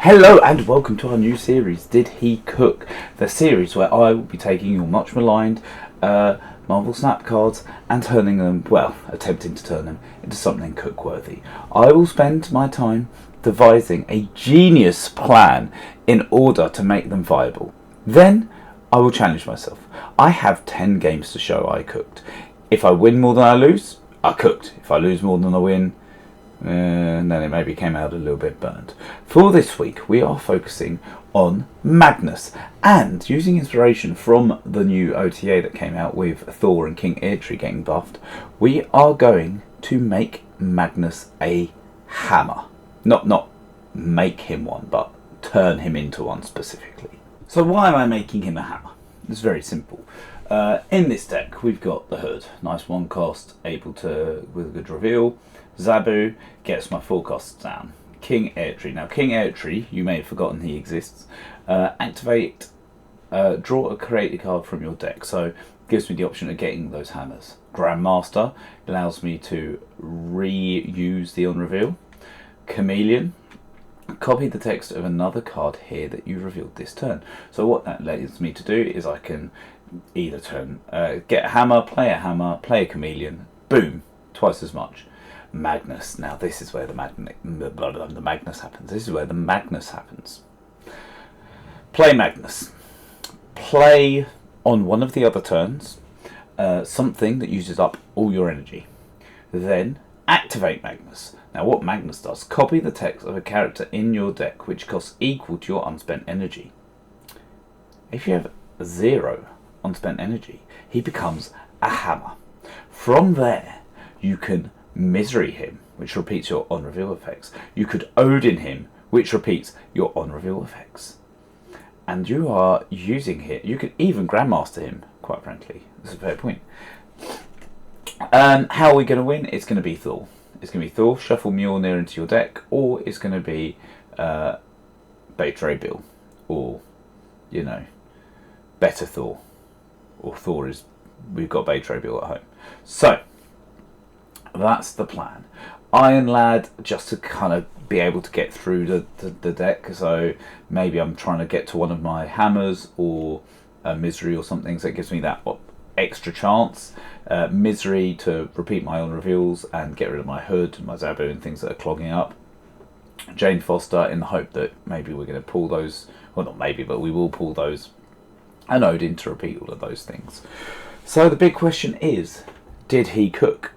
Hello and welcome to our new series, Did He Cook? The series where I will be taking your much maligned Marvel Snap cards and turning them, well, attempting to turn them into something cook-worthy. I will spend my time devising a genius plan in order to make them viable. Then I will challenge myself. I have 10 games to show I cooked. If I win more than I lose, I cooked. If I lose more than I win, and then it maybe came out a little bit burnt. For this week, we are focusing on Magnus, and using inspiration from the new OTA that came out with Thor and King Eitri getting buffed, we are going to make Magnus a hammer. Not make him one, but turn him into one specifically. So why am I making him a hammer? It's very simple. In this deck, we've got the Hood, nice one cost, able to with a good reveal. Zabu gets my full costs down. King Eitri. Now, King Eitri, you may have forgotten he exists. Activate, draw a creative card from your deck. So, gives me the option of getting those hammers. Grandmaster allows me to reuse the on reveal. Chameleon, copy the text of another card here that you revealed this turn. So, what that allows me to do is I can either turn, get a hammer, play a chameleon, boom, twice as much. Magnus. Now this is where the Magnus happens. This is where the Magnus happens. Play Magnus. Play on one of the other turns something that uses up all your energy. Then activate Magnus. Now what Magnus does, copy the text of a character in your deck which costs equal to your unspent energy. If you have 0 unspent energy, he becomes a hammer. From there, you can Misery him, which repeats your on-reveal effects. You could Odin him, which repeats your on-reveal effects. And you are using here, you could even Grandmaster him, quite frankly. That's a fair point. How are we going to win? It's going to be Thor. It's going to be Thor, shuffle Mjolnir into your deck, or it's going to be Eitri Bill, or, you know, better Thor. Or Thor is, we've got Eitri Bill at home. So, that's the plan. Iron Lad, just to kind of be able to get through the deck, so maybe I'm trying to get to one of my hammers or a Misery or something, so it gives me that extra chance. Misery to repeat my own reveals and get rid of my Hood and my Zabu and things that are clogging up. Jane Foster in the hope that maybe we're going to pull those, well not maybe, but we will pull those, and Odin to repeat all of those things. So the big question is, did he cook?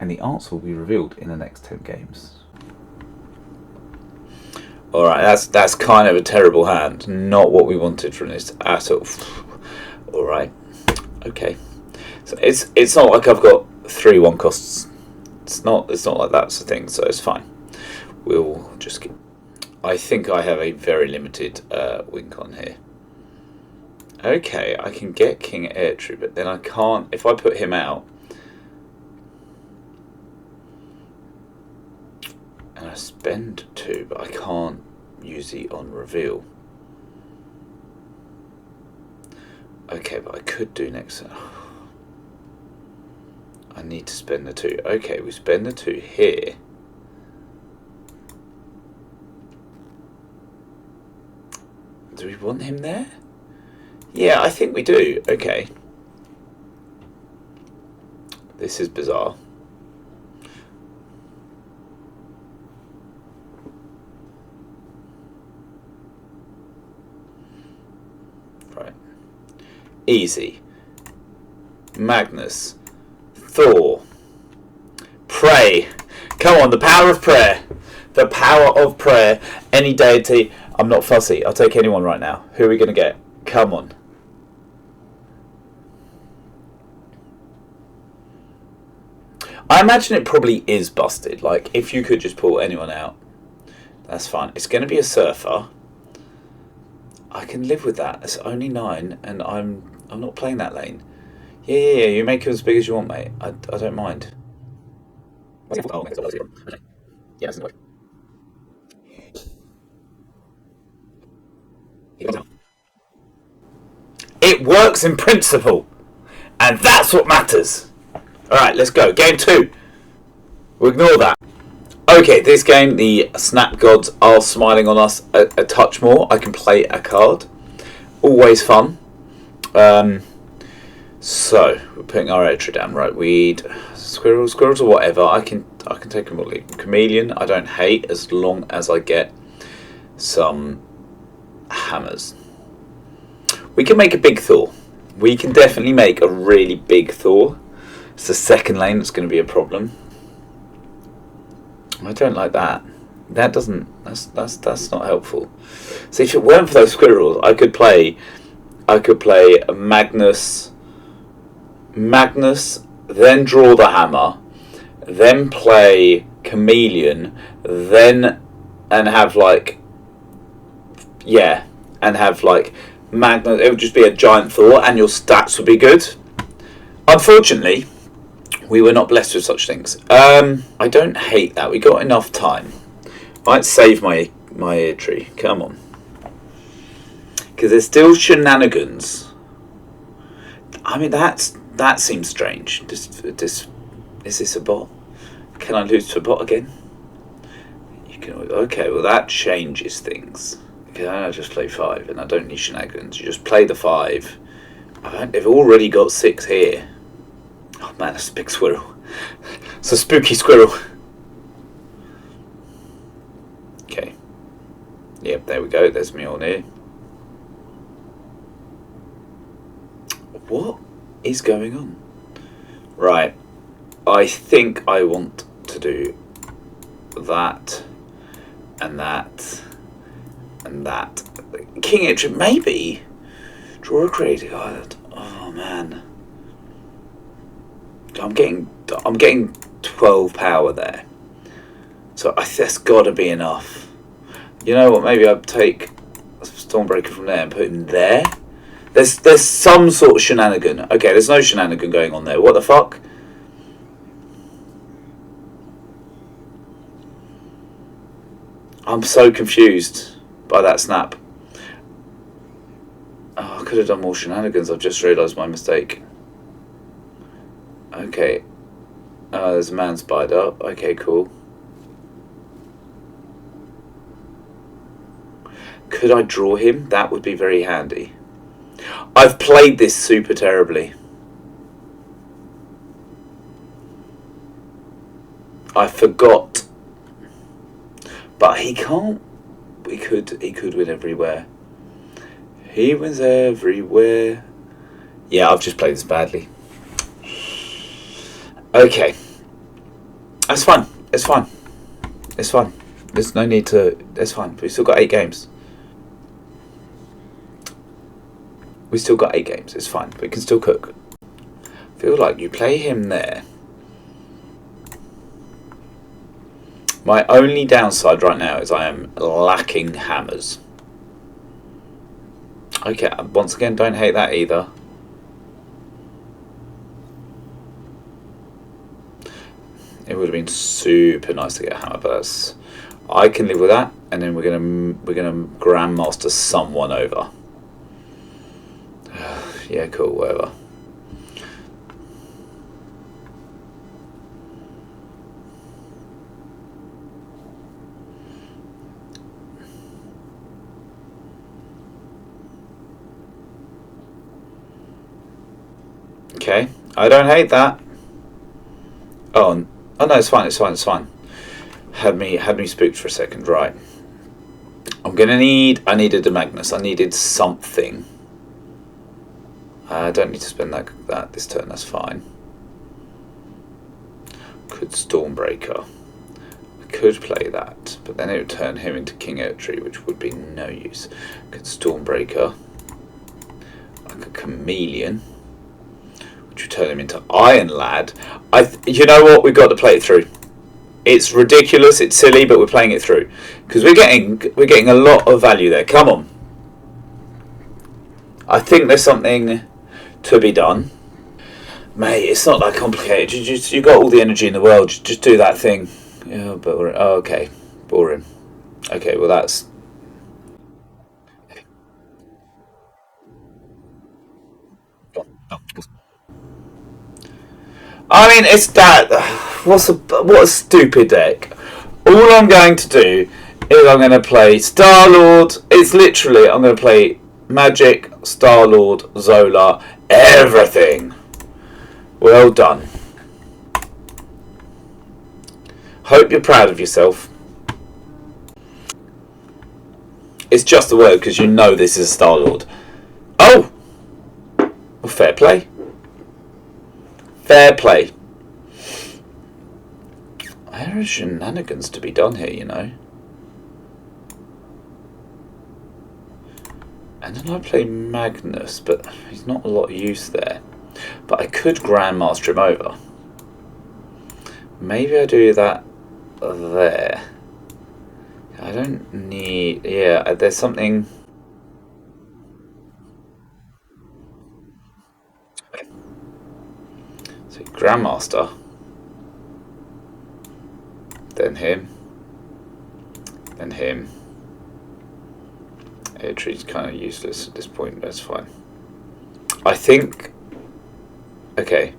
And the answer will be revealed in the next 10 games. Alright, that's kind of a terrible hand. Not what we wanted from this at all. Alright, okay. So it's not like I've got 3 1 costs. It's not like that's the thing, so it's fine. We'll just get... I think I have a very limited win con here. Okay, I can get King Eitri, but then I can't... If I put him out... And I spend 2, but I can't use the on reveal. Okay, but I could do next. I need to spend the 2. Okay, we spend the 2 here. Do we want him there? Yeah, I think we do. Okay. This is bizarre. Easy. Magnus. Thor. Pray. Come on, the power of prayer. The power of prayer. Any deity. I'm not fussy. I'll take anyone right now. Who are we going to get? Come on. I imagine it probably is busted. Like, if you could just pull anyone out, that's fine. It's going to be a surfer. I can live with that. It's only 9, and I'm not playing that lane. Yeah. You make it as big as you want, mate. I don't mind. Oh, okay. Yeah, that's it works in principle, and that's what matters. All right, let's go. Game 2. We'll ignore that. Okay, this game, the snap gods are smiling on us a touch more. I can play a card. Always fun. So we're putting our Eitri down, right? Weed, squirrels or whatever. I can take them or leave them. Chameleon, I don't hate as long as I get some hammers. We can make a big Thor. We can definitely make a really big Thor. It's the second lane that's going to be a problem. I don't like that. That doesn't. That's not helpful. So if it weren't for those squirrels, I could play Magnus, then draw the hammer, then play Chameleon, then and have like Magnus. It would just be a giant Thor, and your stats would be good. Unfortunately, we were not blessed with such things. I don't hate that. We got enough time. Might save my Eitri. Come on, because there's still shenanigans. I mean, that seems strange. Is this a bot? Can I lose to a bot again? You can. Okay, well that changes things. Okay, I just play 5, and I don't need shenanigans. You just play the 5. They've already got 6 here. Oh man, that's a big squirrel. It's a spooky squirrel. Okay. Yep, there we go. There's me on here. What is going on? Right. I think I want to do that and that and that. King Eitri, maybe draw a creative card. Oh man. I'm getting 12 power there, so that's got to be enough. You know what? Maybe I'd take Stormbreaker from there and put him there. There's some sort of shenanigan. Okay, there's no shenanigan going on there. What the fuck? I'm so confused by that snap. Oh, I could have done more shenanigans. I've just realised my mistake. Okay. There's a man spider. Okay, cool. Could I draw him? That would be very handy. I've played this super terribly. I forgot. But he can't. He could win everywhere. He wins everywhere. Yeah, I've just played this badly. Okay. That's fine. It's fine. It's fine. There's no need to... It's fine. We've still got 8 games. We've still got 8 games. It's fine. We can still cook. I feel like you play him there. My only downside right now is I am lacking hammers. Okay, once again, don't hate that either. It would have been super nice to get a hammer, but I can live with that. And then we're gonna grandmaster someone over. Yeah, cool, whatever. Okay, I don't hate that. Oh no, it's fine. Had me spooked for a second. Right. I needed a Magnus. I needed something. I don't need to spend that this turn. That's fine. Could Stormbreaker. I could play that, but then it would turn him into King Eitri, which would be no use. Could Stormbreaker. Like a Chameleon. Which would turn him into Iron Lad. You know what? We've got to play it through. It's ridiculous. It's silly, but we're playing it through because we're getting a lot of value there. Come on. I think there's something to be done, mate. It's not that complicated. You got all the energy in the world. Just do that thing. Yeah, but okay, boring. Okay, well that's. I mean, it's that. What a stupid deck. All I'm going to do is I'm going to play Star-Lord. It's literally, I'm going to play Magic, Star-Lord, Zola, everything. Well done. Hope you're proud of yourself. It's just a word because you know this is Star-Lord. Oh! Well, fair play. Fair play. There are shenanigans to be done here, you know. And then I play Magnus, but he's not a lot of use there. But I could Grandmaster him over. Maybe I do that there. I don't need... Yeah, there's something... So Grandmaster. Then him. Then him. Eitri's kind of useless at this point, that's fine. I think... Okay.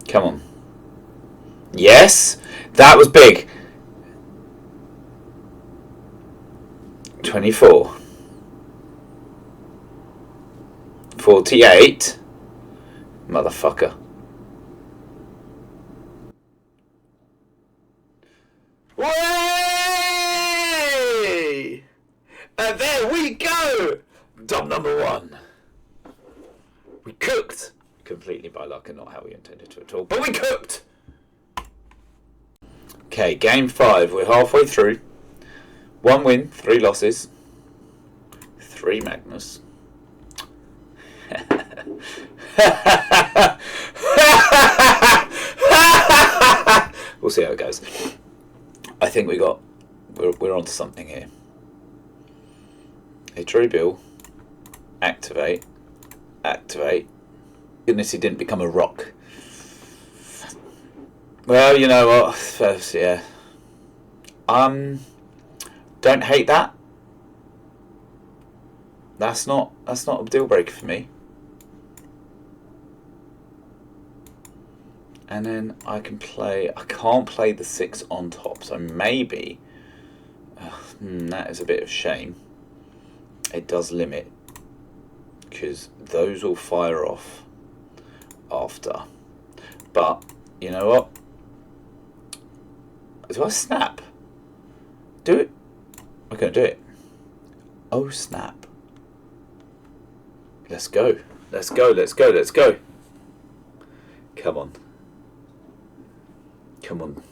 Come on. Yes! That was big! 24. 48. Motherfucker. Way! And there we go! Dub number 1. We cooked! Completely by luck and not how we intended to at all. But we cooked! Okay, game 5. We're halfway through. 1 win, 3 losses. 3 Magnus. We'll see how it goes. I think we're onto something here. Eitri Bill. Activate. Activate. Goodness, he didn't become a rock. Well, you know what? First, yeah. Don't hate that. That's not a deal breaker for me. And then I can't play the 6 on top, so maybe that is a bit of a shame. It does limit, because those will fire off after. But you know what? Do I snap? Do it? I'm gonna do it. Oh snap. Let's go. Let's go, let's go, let's go. Come on. Come on.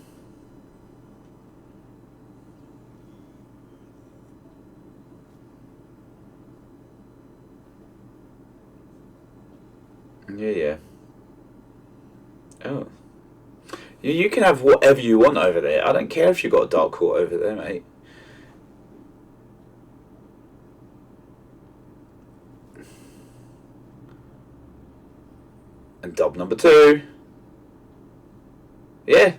Yeah. Oh. You can have whatever you want over there. I don't care if you've got a dark court over there, mate. And dub number 2. Yeah.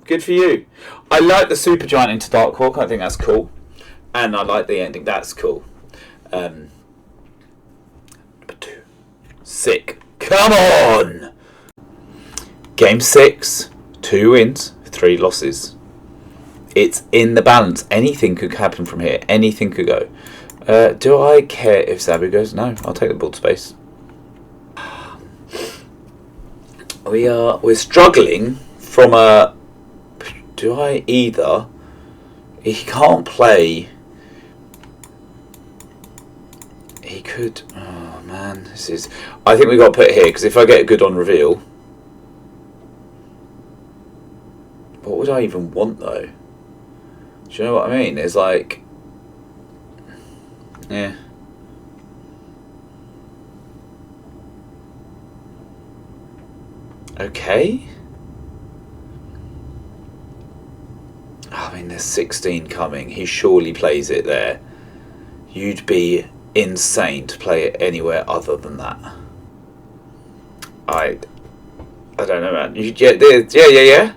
Good for you. I like the Super Giant into Dark Hawk. I think that's cool. And I like the ending. That's cool. Number 2. Sick. Come on! Game 6. 2 wins, 3 losses. It's in the balance. Anything could happen from here. Anything could go. Do I care if Zabu goes? No, I'll take the board space. We're struggling from a... Do I either... He can't play... He could... Oh man, this is... I think we've got to put it here, because if I get a good on reveal... What would I even want though? Do you know what I mean? It's like... Yeah. Okay. I mean, there's 16 coming. He surely plays it there. You'd be insane to play it anywhere other than that. I don't know, man. Yeah.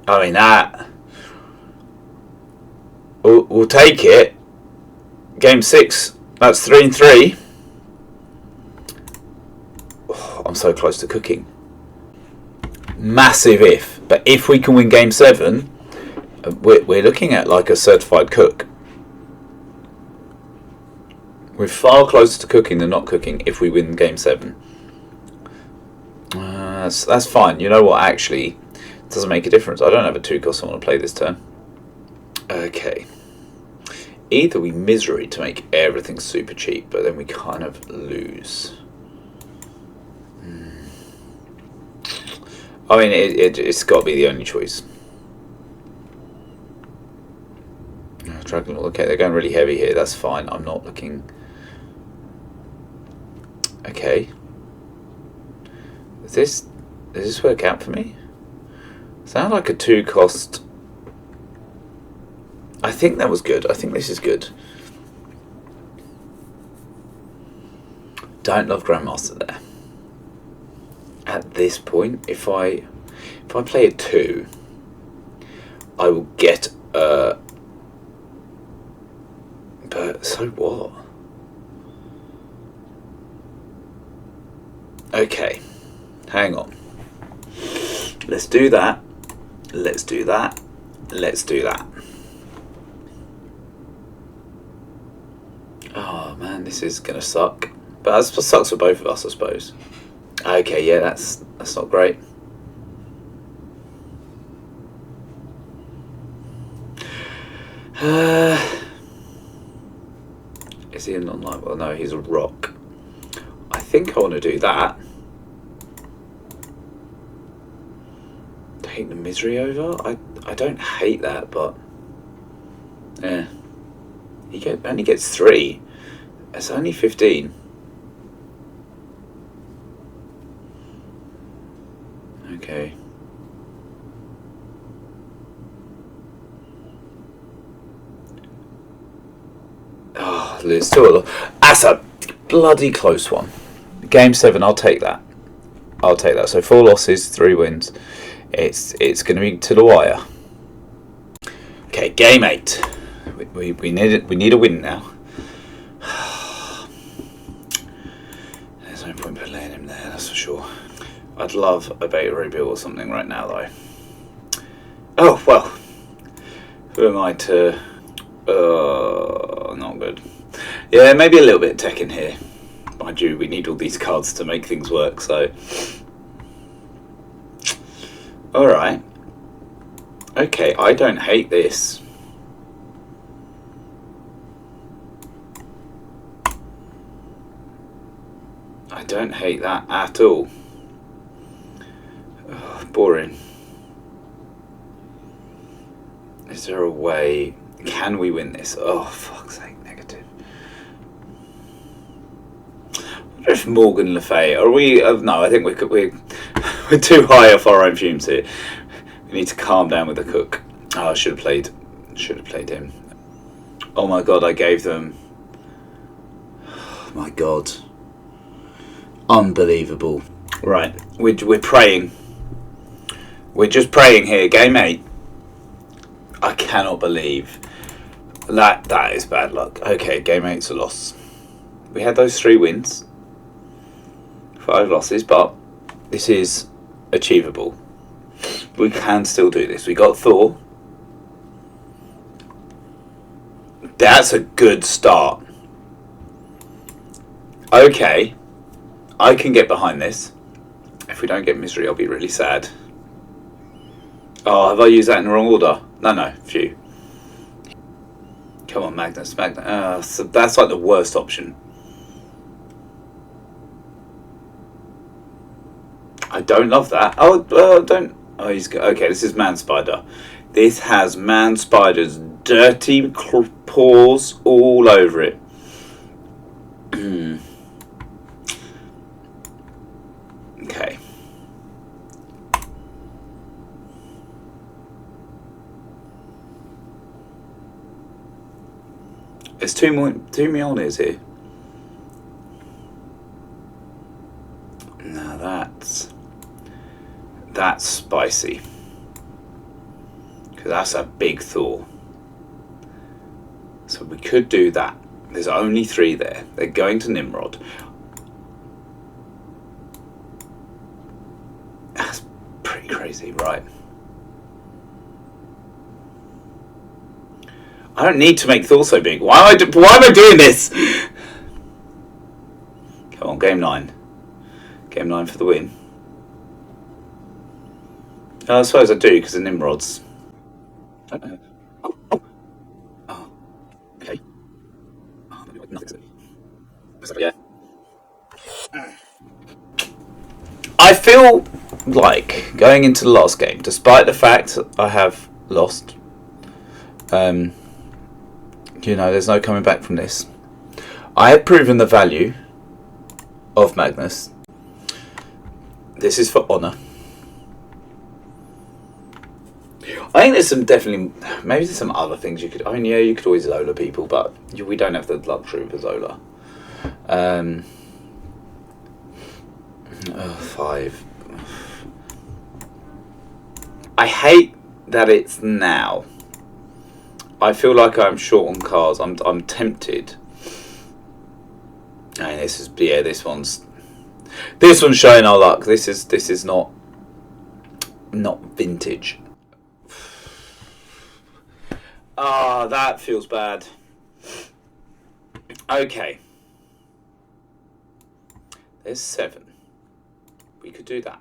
I mean, that... We'll take it. Game 6. That's 3 and 3. Oh, I'm so close to cooking. massive if. But if we can win Game 7, we're looking at like a certified cook. We're far closer to cooking than not cooking if we win Game 7. That's fine. You know what? Actually, it doesn't make a difference. I don't have a 2 cost I want to play this turn. Okay. Either we misery to make everything super cheap, but then we kind of lose. I mean, it's got to be the only choice. Dragon, okay, they're going really heavy here. That's fine. I'm not looking. Okay. Does this work out for me? Sound like a 2 cost. I think that was good. I think this is good. Don't love Grandmaster there. At this point, if I play a 2, I will get but so what? Okay. Hang on. Let's do that. Let's do that. Let's do that. Oh man, this is gonna suck. But that sucks for both of us, I suppose. Okay, yeah, that's not great. Is he a non-light? Well, no, he's a rock. I think I want to do that. Take the misery over. I don't hate that, but yeah, he only gets 3. It's only 15. Okay. Oh, there's still that's a bloody close one. Game 7, I'll take that. I'll take that. So 4 losses, 3 wins. It's going to be to the wire. Okay, game 8. We need it. We need a win now. There's no point playing him there. That's for sure. I'd love a beta rebuild or something right now, though. Oh well. Who am I to? Not good. Yeah, maybe a little bit of tech in here. Mind you, we need all these cards to make things work. So. Alright. Okay, I don't hate this. I don't hate that at all. Ugh, boring. Is there a way? Can we win this? Oh, fuck's sake, negative. I wonder if Morgan Le Fay, are we? No, I think we're too high off our own fumes here. We need to calm down with the cook. Oh, I should have played him. Oh my god, I gave them. Oh my god. Unbelievable. Right, we're praying. We're just praying here. Game 8. I cannot believe that is bad luck. Okay, game 8's a loss. We had those 3 wins, 5 losses, but this is achievable. We can still do this. We got Thor. That's a good start. Okay, I can get behind this. If we don't get misery, I'll be really sad. Oh, have I used that in the wrong order? No, phew. Come on, Magnus. So that's like the worst option. I don't love that. Don't. Oh, he's okay. This is Man Spider. This has Man Spider's dirty paws all over it. Okay. There's two Mjolnirs here. Now that's spicy. Because that's a big Thor. So we could do that. There's only 3 there. They're going to Nimrod. That's pretty crazy, right? I don't need to make Thor so big. Why am I doing this? Come on, game 9. Game 9 for the win. I suppose I do, because of Nimrods. Oh, okay. Oh, nothing. Yeah. I feel like going into the last game, despite the fact I have lost, you know, there's no coming back from this. I have proven the value of Magnus. This is for honour. I think there's some maybe there's some other things you could. I mean, yeah, you could always Zola people, but we don't have the luxury of a Zola. 5. I hate that it's now. I feel like I'm short on cards. I'm tempted. And this one's showing our luck. This is not vintage. Ah, that feels bad. Okay. There's 7. We could do that.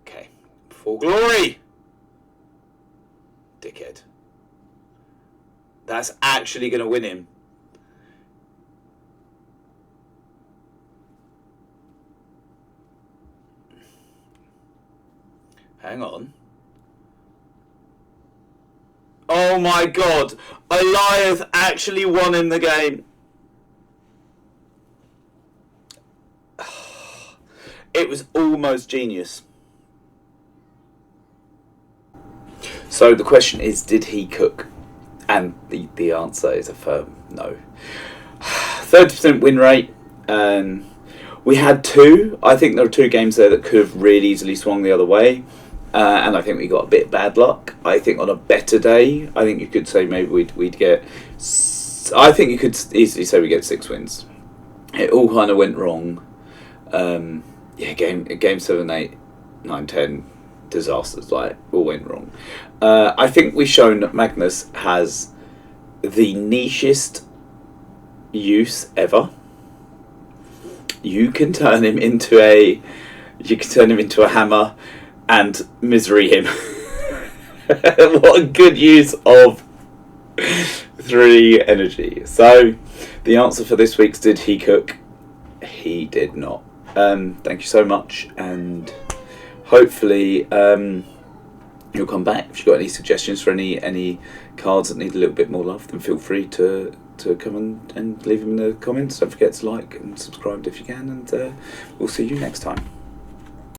Okay. For glory! Dickhead. That's actually going to win him. Hang on. Oh my god! Eliath actually won in the game. It was almost genius. So the question is, did he cook? And the answer is a firm no. 30% win rate. We had 2. I think there are 2 games there that could have really easily swung the other way. And I think we got a bit bad luck. I think on a better day, I think you could say maybe we'd get... I think you could easily say we get 6 wins. It all kind of went wrong. Game 7, 8, 9, 10, disasters, like, all went wrong. I think we've shown that Magnus has the nichest use ever. You can turn him into a hammer and misery him. What a good use of 3 energy. So the answer for this week's did he cook? He did not. Thank you so much, and hopefully you'll come back. If you've got any suggestions for any cards that need a little bit more love, then feel free to come and leave them in the comments. Don't forget to like and subscribe if you can, and we'll see you next time.